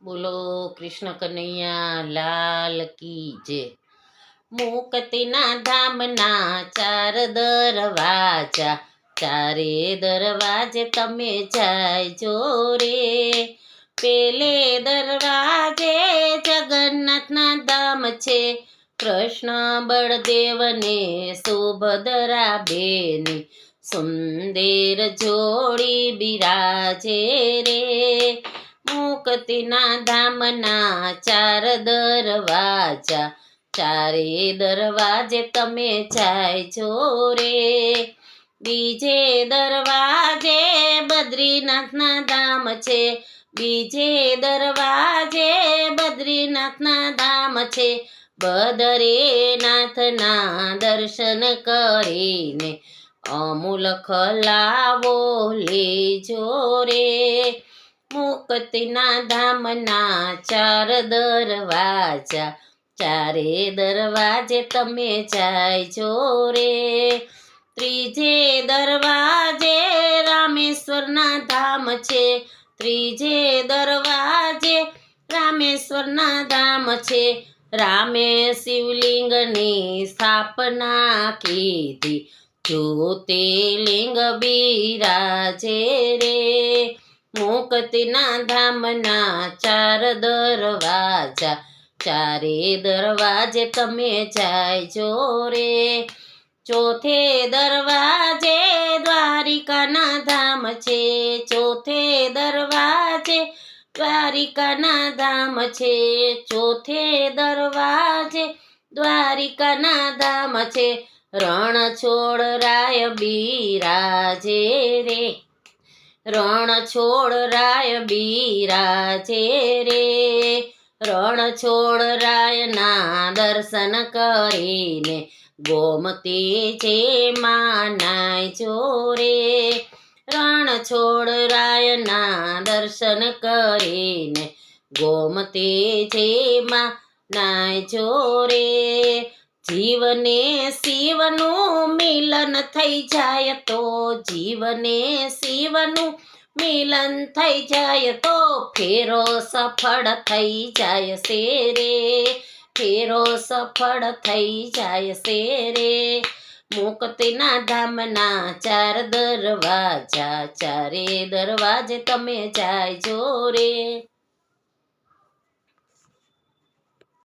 બોલો કૃષ્ણ કનૈયા લાલ કી જય। મુક્તિના ધામના ચાર દરવાજા, ચારે દરવાજે તમે જાયજો રે। પેલે દરવાજે જગન્નાથના ધામ છે, કૃષ્ણ બળદેવને સુભદ્રા બેની સુંદર જોડી બિરાજે રે। મુક્તિના ધામના ચાર દરવાજા, ચારે દરવાજે તમે જાયજો રે। બીજે દરવાજે બદ્રીનાથના ધામ છે, બીજે દરવાજે બદ્રીનાથના ધામ છે। બદ્રીનાથના દર્શન કરીને અમૂલક લાવો લેજો રે। મુક્તિના ધામના ચાર દરવાજા, ચારે દરવાજે તમે જાયજો રે। ત્રીજે દરવાજે રામેશ્વરના ધામ છે, ત્રીજે દરવાજે રામેશ્વરના ધામ છે। રામે શિવલિંગની સ્થાપના કીધી, જ્યોતિર્લિંગ બિરાજે રે। મુક્તિના ધામના ચાર દરવાજા, ચારે દરવાજે તમે જાયજો રે। ચોથે દરવાજે દ્વારિકાના ધામ છે, ચોથે દરવાજે દ્વારિકાના ધામ છે, ચોથે દરવાજે દ્વારિકાના ધામ છે। રણછોડરાય બિરાજે રે, રણછોડરાય બિરાજે રે। રણછોડરાયના દર્શન કરીને ગોમતીજીમાં નાહજો રે। રણછોડરાયના દર્શન કરીને ગોમતીજીમાં નાહજો રે। જીવને શિવનું મિલન થઈ જાય તો, જીવને શિવનું મિલન થઈ જાય તો ફેરો સફળ થઈ જાય છે રે, ફેરો સફળ થઈ જાય છે રે। મુક્તિના ધામના ચાર દરવાજા, ચારે દરવાજે તમે જાયજો રે।